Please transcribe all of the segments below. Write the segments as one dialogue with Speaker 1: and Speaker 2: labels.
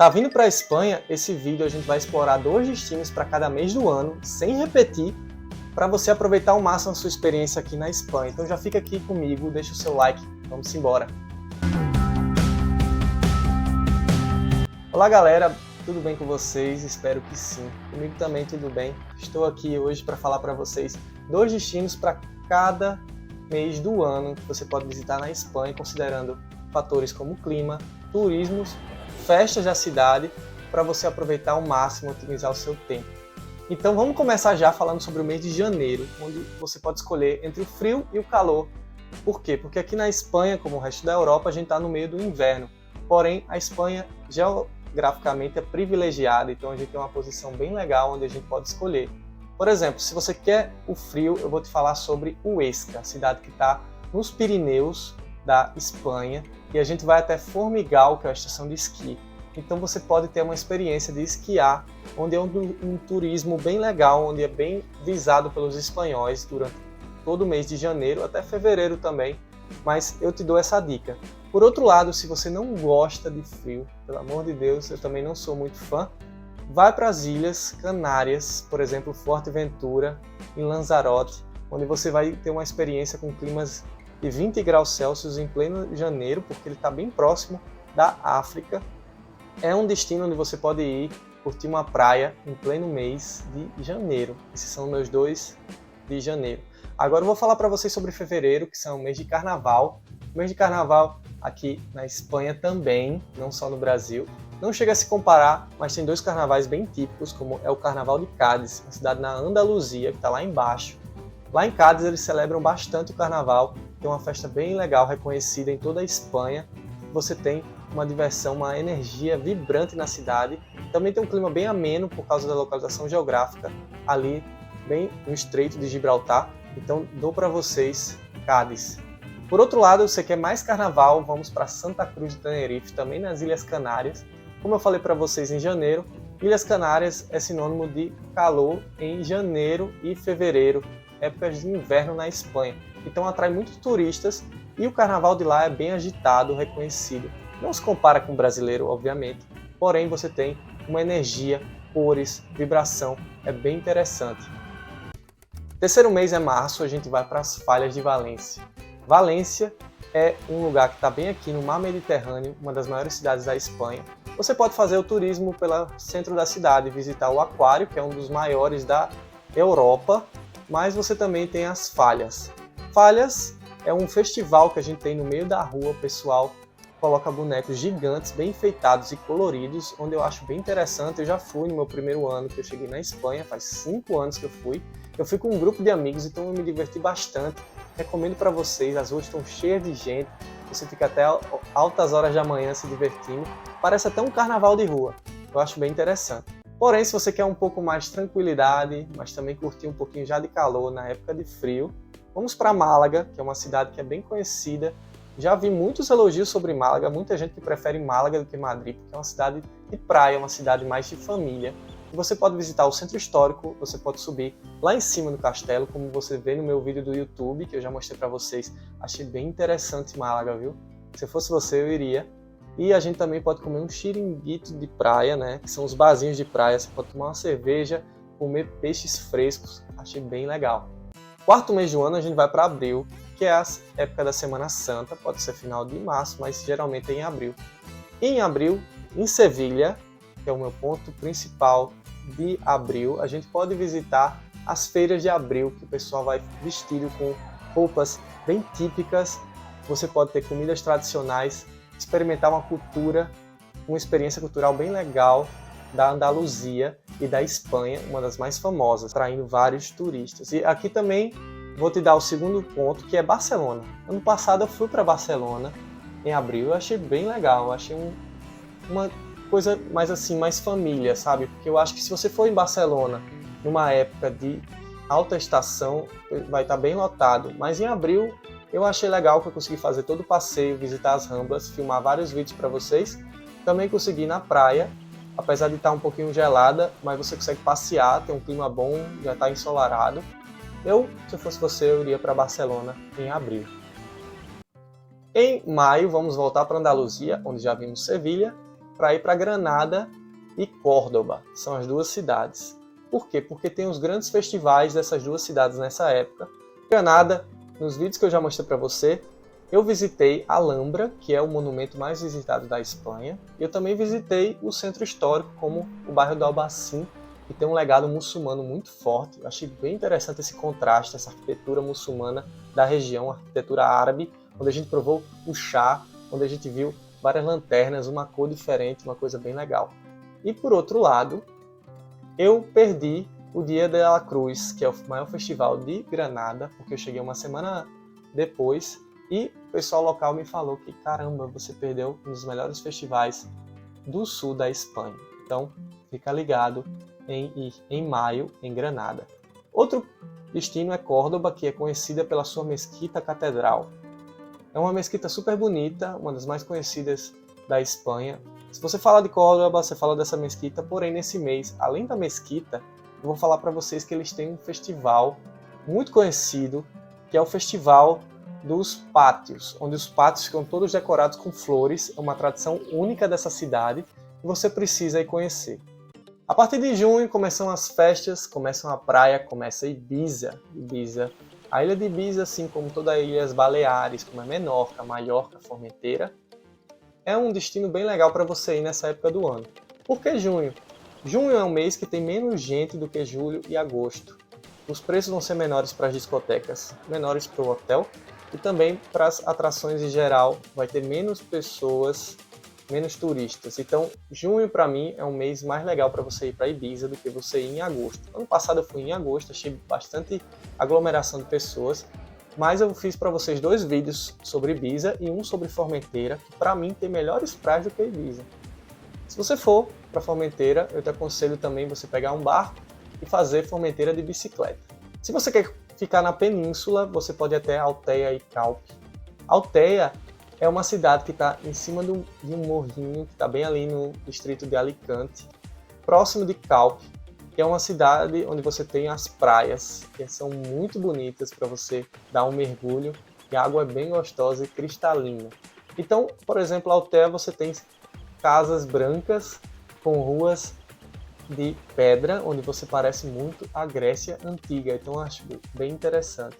Speaker 1: Tá vindo para a Espanha? Esse vídeo a gente vai explorar 2 destinos para cada mês do ano, sem repetir, para você aproveitar ao máximo a sua experiência aqui na Espanha. Então já fica aqui comigo, deixa o seu like, vamos embora. Olá galera, tudo bem com vocês? Espero que sim. Comigo também tudo bem. Estou aqui hoje para falar para vocês 2 destinos para cada mês do ano que você pode visitar na Espanha, considerando fatores como clima, turismos, festas da cidade, para você aproveitar ao máximo, otimizar o seu tempo. Então vamos começar já falando sobre o mês de janeiro, onde você pode escolher entre o frio e o calor. Por quê? Porque aqui na Espanha, como o resto da Europa, a gente está no meio do inverno. Porém, a Espanha geograficamente é privilegiada, então a gente tem uma posição bem legal onde a gente pode escolher. Por exemplo, se você quer o frio, eu vou te falar sobre Huesca, a cidade que está nos Pirineus da Espanha, e a gente vai até Formigal, que é a estação de esqui. Então você pode ter uma experiência de esquiar, onde é um turismo bem legal, onde é bem visado pelos espanhóis durante todo o mês de janeiro, até fevereiro também, mas eu te dou essa dica. Por outro lado, se você não gosta de frio, pelo amor de Deus, eu também não sou muito fã, vai para as Ilhas Canárias, por exemplo, Fuerteventura, em Lanzarote, onde você vai ter uma experiência com climas de 20 graus Celsius em pleno janeiro, porque ele está bem próximo da África. É um destino onde você pode ir curtir uma praia em pleno mês de janeiro. Esses são meus 2 de janeiro. Agora eu vou falar para vocês sobre fevereiro, que são o mês de carnaval. O mês de carnaval aqui na Espanha também, não só no Brasil. Não chega a se comparar, mas tem 2 carnavais bem típicos, como é o Carnaval de Cádiz, uma cidade na Andaluzia, que está lá embaixo. Lá em Cádiz eles celebram bastante o carnaval, tem uma festa bem legal, reconhecida em toda a Espanha. Você tem uma diversão, uma energia vibrante na cidade. Também tem um clima bem ameno por causa da localização geográfica, ali bem no Estreito de Gibraltar. Então dou para vocês Cádiz. Por outro lado, você quer mais carnaval, vamos para Santa Cruz de Tenerife, também nas Ilhas Canárias. Como eu falei para vocês em janeiro, Ilhas Canárias é sinônimo de calor em janeiro e fevereiro, épocas de inverno na Espanha. Então atrai muitos turistas e o carnaval de lá é bem agitado, reconhecido. Não se compara com o brasileiro, obviamente, porém você tem uma energia, cores, vibração, é bem interessante. Terceiro mês é março, a gente vai para as Falhas de Valência. Valência é um lugar que está bem aqui no mar Mediterrâneo, uma das maiores cidades da Espanha. Você pode fazer o turismo pelo centro da cidade, visitar o Aquário, que é um dos maiores da Europa, mas você também tem as Falhas. Falhas é um festival que a gente tem no meio da rua, o pessoal coloca bonecos gigantes, bem enfeitados e coloridos, onde eu acho bem interessante. Eu já fui no meu primeiro ano que eu cheguei na Espanha, faz 5 anos que eu fui. Eu fui com um grupo de amigos, então eu me diverti bastante. Recomendo para vocês, as ruas estão cheias de gente, você fica até altas horas da manhã se divertindo. Parece até um carnaval de rua, eu acho bem interessante. Porém, se você quer um pouco mais de tranquilidade, mas também curtir um pouquinho já de calor na época de frio, vamos para Málaga, que é uma cidade que é bem conhecida. Já vi muitos elogios sobre Málaga, muita gente que prefere Málaga do que Madrid, porque é uma cidade de praia, uma cidade mais de família. Você pode visitar o centro histórico, você pode subir lá em cima do castelo, como você vê no meu vídeo do YouTube, que eu já mostrei para vocês. Achei bem interessante Málaga, viu? Se eu fosse você, eu iria. E a gente também pode comer um xiringuito de praia, né? Que são os barzinhos de praia. Você pode tomar uma cerveja, comer peixes frescos. Achei bem legal. Quarto mês do ano a gente vai para abril, que é a época da Semana Santa. Pode ser final de março, mas geralmente é em abril. E em abril, em Sevilha, que é o meu ponto principal de abril, a gente pode visitar as feiras de abril, que o pessoal vai vestido com roupas bem típicas. Você pode ter comidas tradicionais, experimentar uma experiência cultural bem legal da Andaluzia e da Espanha, uma das mais famosas, atraindo vários turistas. E aqui também vou te dar o segundo ponto, que é Barcelona. Ano passado eu fui para Barcelona em abril, eu achei bem legal, eu achei uma coisa mais assim, mais família, sabe? Porque eu acho que se você for em Barcelona numa época de alta estação, vai estar bem lotado. Mas em abril eu achei legal que eu consegui fazer todo o passeio, visitar as Ramblas, filmar vários vídeos para vocês. Também consegui ir na praia, apesar de estar um pouquinho gelada, mas você consegue passear, tem um clima bom, já está ensolarado. Se eu fosse você, eu iria para Barcelona em abril. Em maio, vamos voltar para Andaluzia, onde já vimos Sevilha. para ir para Granada e Córdoba. São as duas cidades. Por quê? Porque tem os grandes festivais dessas duas cidades nessa época. Granada, nos vídeos que eu já mostrei para você, eu visitei a Alhambra, que é o monumento mais visitado da Espanha. Eu também visitei o centro histórico, como o bairro do Albaicín, que tem um legado muçulmano muito forte. Eu achei bem interessante esse contraste, essa arquitetura muçulmana da região, a arquitetura árabe, onde a gente provou o chá, onde a gente viu várias lanternas, uma cor diferente, uma coisa bem legal. E por outro lado, eu perdi o Dia de la Cruz, que é o maior festival de Granada, porque eu cheguei uma semana depois e o pessoal local me falou que, caramba, você perdeu um dos melhores festivais do sul da Espanha. Então, fica ligado em ir em maio em Granada. Outro destino é Córdoba, que é conhecida pela sua mesquita catedral. É uma mesquita super bonita, uma das mais conhecidas da Espanha. Se você fala de Córdoba, você fala dessa mesquita, porém nesse mês, além da mesquita, eu vou falar para vocês que eles têm um festival muito conhecido, que é o Festival dos Pátios, onde os pátios ficam todos decorados com flores. É uma tradição única dessa cidade e você precisa ir conhecer. A partir de junho começam as festas, começam a praia, começa Ibiza. A ilha de Ibiza, assim como todas as ilhas Baleares, como é Menorca, Maiorca, Formentera, é um destino bem legal para você ir nessa época do ano. Por que junho? Junho é um mês que tem menos gente do que julho e agosto. Os preços vão ser menores para as discotecas, menores para o hotel e também para as atrações em geral. Vai ter menos pessoas, menos turistas. Então, junho para mim é um mês mais legal para você ir para Ibiza do que você ir em agosto. Ano passado eu fui em agosto, achei bastante aglomeração de pessoas, mas eu fiz para vocês 2 vídeos sobre Ibiza e um sobre Formentera, que para mim tem melhores praias do que Ibiza. Se você for para Formentera, eu te aconselho também você pegar um barco e fazer Formentera de bicicleta. Se você quer ficar na península, você pode ir até Altéia e Calpe. Altéia é uma cidade que está em cima de um morrinho, que está bem ali no distrito de Alicante, próximo de Calpe, que é uma cidade onde você tem as praias, que são muito bonitas para você dar um mergulho, e a água é bem gostosa e cristalina. Então, por exemplo, a Altéia você tem casas brancas com ruas de pedra, onde você parece muito a Grécia Antiga, então eu acho bem interessante.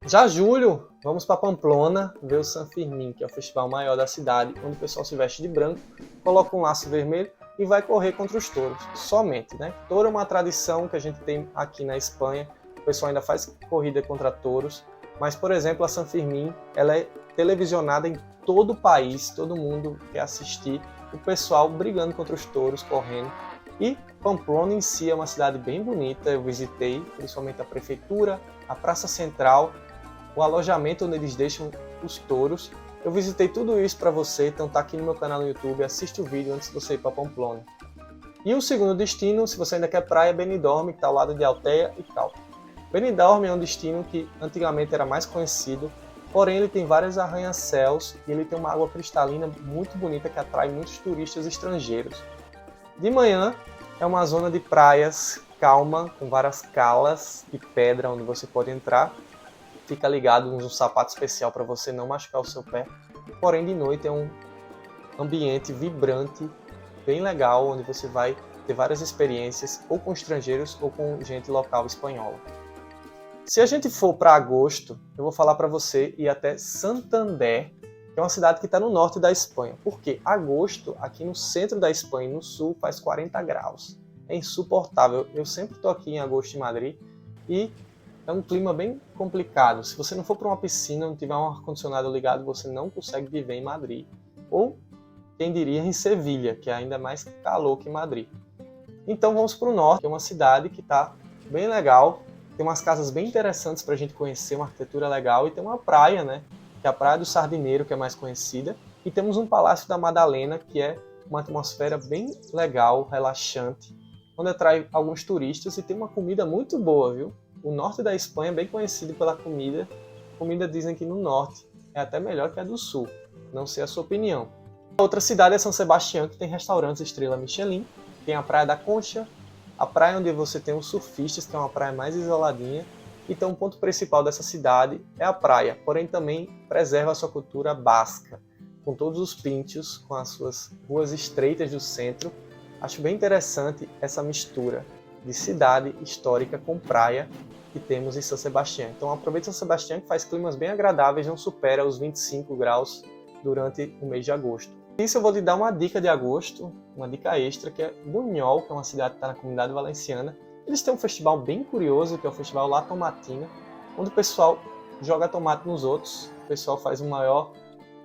Speaker 1: Já julho, vamos para Pamplona ver o San Fermín, que é o festival maior da cidade, onde o pessoal se veste de branco, coloca um laço vermelho e vai correr contra os touros, somente, né? Touro é uma tradição que a gente tem aqui na Espanha, o pessoal ainda faz corrida contra touros, mas, por exemplo, a San Fermín, ela é televisionada em todo o país, todo mundo quer assistir o pessoal brigando contra os touros, correndo. E Pamplona em si é uma cidade bem bonita, eu visitei, principalmente a prefeitura, a praça central, o alojamento onde eles deixam os touros. Eu visitei tudo isso para você, então tá aqui no meu canal no YouTube, assiste o vídeo antes de você ir para Pamplona. E o segundo destino, se você ainda quer praia, é Benidorm, que está ao lado de Altéia e Calpe. Benidorm é um destino que antigamente era mais conhecido, porém ele tem vários arranha-céus e ele tem uma água cristalina muito bonita que atrai muitos turistas estrangeiros. De manhã é uma zona de praias calma, com várias calas e pedra onde você pode entrar. Fica ligado um sapato especial para você não machucar o seu pé. Porém, de noite é um ambiente vibrante, bem legal, onde você vai ter várias experiências, ou com estrangeiros ou com gente local espanhola. Se a gente for para agosto, eu vou falar para você ir até Santander, que é uma cidade que está no norte da Espanha. Porque agosto, aqui no centro da Espanha, no sul, faz 40 graus. É insuportável. Eu sempre estou aqui em agosto em Madrid e é um clima bem complicado. Se você não for para uma piscina, não tiver um ar-condicionado ligado, você não consegue viver em Madrid. Ou, quem diria, em Sevilha, que é ainda mais calor que Madrid. Então vamos para o norte, que é uma cidade que está bem legal. Tem umas casas bem interessantes para a gente conhecer, uma arquitetura legal. E tem uma praia, né? Que é a Praia do Sardineiro, que é mais conhecida. E temos um Palácio da Madalena, que é uma atmosfera bem legal, relaxante, onde atrai alguns turistas e tem uma comida muito boa, viu? O norte da Espanha é bem conhecido pela comida. Comida dizem que no norte é até melhor que a do sul. Não sei a sua opinião. A outra cidade é São Sebastião, que tem restaurantes estrela Michelin. Tem a Praia da Concha, a praia onde você tem os surfistas, que é uma praia mais isoladinha. Então o ponto principal dessa cidade é a praia, porém também preserva a sua cultura basca, com todos os píntios, com as suas ruas estreitas do centro. Acho bem interessante essa mistura de cidade histórica com praia que temos em São Sebastião. Então aproveite São Sebastião, que faz climas bem agradáveis, não supera os 25 graus durante o mês de agosto. Isso eu vou te dar uma dica de agosto, uma dica extra, que é Bunhol, que é uma cidade que está na Comunidade Valenciana. Eles têm um festival bem curioso, que é o Festival La Tomatina, onde o pessoal joga tomate nos outros, o pessoal faz um maior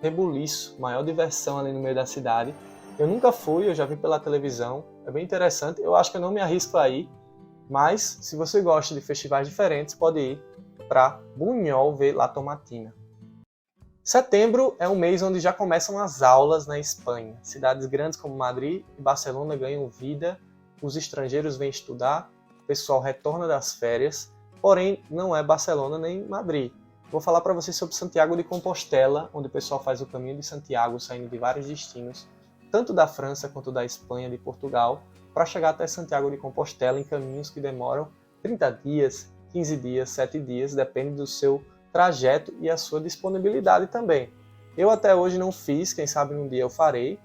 Speaker 1: rebuliço, maior diversão ali no meio da cidade. Eu nunca fui, eu já vi pela televisão, é bem interessante. Eu acho que eu não me arrisco a ir, mas se você gosta de festivais diferentes, pode ir para Bunhol ver La Tomatina. Setembro é um mês onde já começam as aulas na Espanha. Cidades grandes como Madrid e Barcelona ganham vida, os estrangeiros vêm estudar, o pessoal retorna das férias, porém não é Barcelona nem Madrid. Vou falar para vocês sobre Santiago de Compostela, onde o pessoal faz o caminho de Santiago, saindo de vários destinos, tanto da França quanto da Espanha, de Portugal, para chegar até Santiago de Compostela em caminhos que demoram 30 dias, 15 dias, 7 dias, depende do seu trajeto e a sua disponibilidade também. Eu até hoje não fiz, quem sabe um dia eu farei.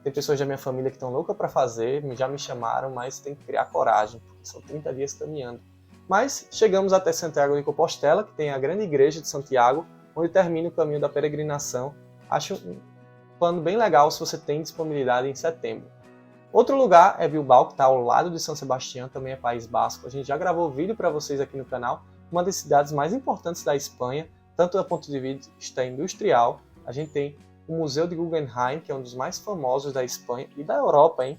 Speaker 1: Tem pessoas da minha família que estão loucas para fazer, já me chamaram, mas tem que criar coragem, porque são 30 dias caminhando. Mas chegamos até Santiago de Compostela, que tem a grande igreja de Santiago, onde termina o caminho da peregrinação. Acho um plano bem legal se você tem disponibilidade em setembro. Outro lugar é Bilbao, que está ao lado de São Sebastião, também é País Basco. A gente já gravou vídeo para vocês aqui no canal, uma das cidades mais importantes da Espanha, tanto do ponto de vista industrial. A gente tem o Museu de Guggenheim, que é um dos mais famosos da Espanha e da Europa, hein?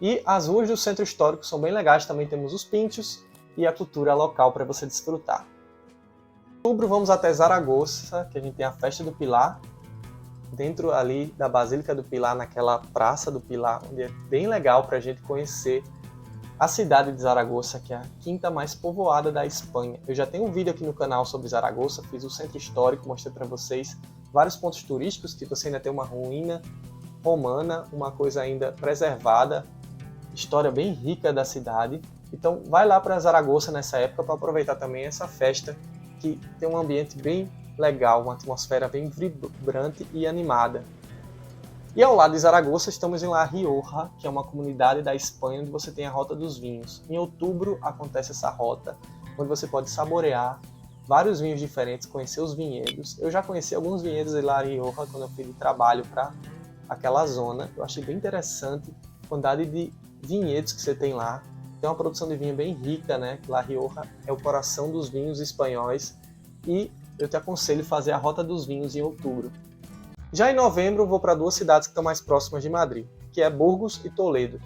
Speaker 1: E as ruas do centro histórico são bem legais, também temos os píntios e a cultura local para você desfrutar. Em outubro vamos até Zaragoza, que a gente tem a Festa do Pilar, dentro ali da Basílica do Pilar, naquela Praça do Pilar, onde é bem legal para a gente conhecer a cidade de Zaragoza, que é a quinta mais povoada da Espanha. Eu já tenho um vídeo aqui no canal sobre Zaragoza, fiz o centro histórico, mostrei para vocês vários pontos turísticos, que você ainda tem uma ruína romana, uma coisa ainda preservada, história bem rica da cidade. Então vai lá para Zaragoza nessa época para aproveitar também essa festa, que tem um ambiente bem legal, uma atmosfera bem vibrante e animada. E ao lado de Zaragoza estamos em La Rioja, que é uma comunidade da Espanha onde você tem a Rota dos Vinhos. Em outubro acontece essa rota, onde você pode saborear vários vinhos diferentes, conhecer os vinhedos. Eu já conheci alguns vinhedos de La Rioja quando eu fui de trabalho para aquela zona. Eu achei bem interessante a quantidade de vinhedos que você tem lá. Tem uma produção de vinho bem rica, né? La Rioja é o coração dos vinhos espanhóis e eu te aconselho a fazer a Rota dos Vinhos em outubro. Já em novembro eu vou para duas cidades que estão mais próximas de Madrid, que é Burgos e Toledo.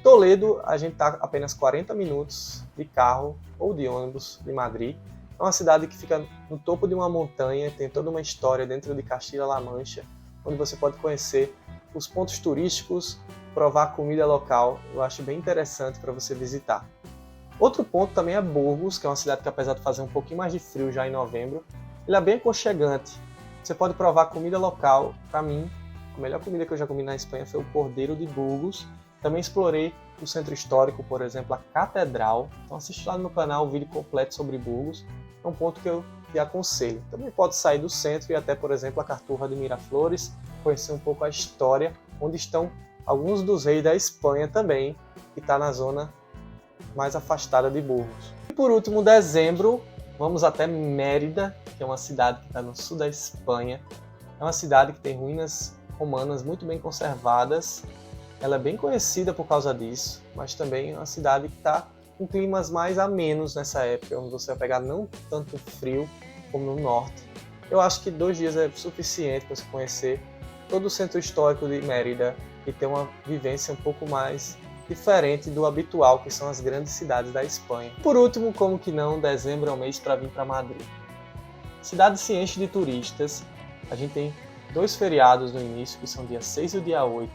Speaker 1: Toledo a gente está apenas 40 minutos de carro ou de ônibus de Madrid. É uma cidade que fica no topo de uma montanha, tem toda uma história dentro de Castilla-La Mancha, onde você pode conhecer os pontos turísticos, provar a comida local. Eu acho bem interessante para você visitar. Outro ponto também é Burgos, que é uma cidade que, apesar de fazer um pouquinho mais de frio já em novembro, ele é bem aconchegante. Você pode provar comida local. Para mim, a melhor comida que eu já comi na Espanha foi o Cordeiro de Burgos. Também explorei o centro histórico, por exemplo, a Catedral. Então assiste lá no meu canal o vídeo completo sobre Burgos. É um ponto que eu te aconselho. Também pode sair do centro e até, por exemplo, a Carturra de Miraflores, conhecer um pouco a história, onde estão alguns dos reis da Espanha também, que está na zona mais afastada de Burgos. E por último, dezembro, vamos até Mérida, que é uma cidade que está no sul da Espanha. É uma cidade que tem ruínas romanas muito bem conservadas. Ela é bem conhecida por causa disso, mas também é uma cidade que está com climas mais amenos nessa época, onde você vai pegar não tanto frio como no norte. Eu acho que 2 dias é suficiente para você conhecer todo o centro histórico de Mérida e ter uma vivência um pouco mais diferente do habitual, que são as grandes cidades da Espanha. Por último, como que não, dezembro é o mês para vir para Madrid. A cidade se enche de turistas, a gente tem 2 feriados no início, que são dia 6 e o dia 8,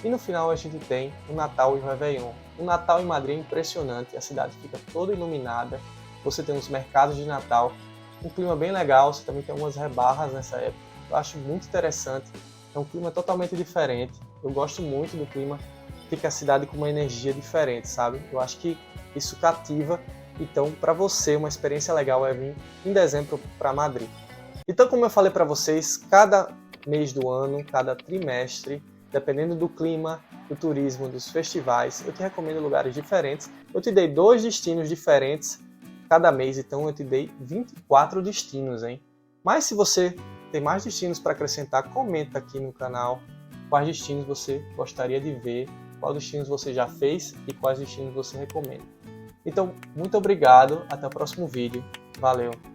Speaker 1: e no final a gente tem o Natal e o Réveillon. O Natal em Madrid é impressionante, a cidade fica toda iluminada, você tem os mercados de Natal, um clima bem legal, você também tem algumas rebarras nessa época. Eu acho muito interessante, é um clima totalmente diferente, eu gosto muito do clima, fica a cidade com uma energia diferente, sabe? Eu acho que isso cativa, então para você uma experiência legal é vir em dezembro para Madrid. Então, como eu falei para vocês, cada mês do ano, cada trimestre, dependendo do clima, do turismo, dos festivais. Eu te recomendo lugares diferentes. Eu te dei 2 destinos diferentes cada mês, então eu te dei 24 destinos, hein? Mas se você tem mais destinos para acrescentar, comenta aqui no canal quais destinos você gostaria de ver, quais destinos você já fez e quais destinos você recomenda. Então, muito obrigado, até o próximo vídeo. Valeu!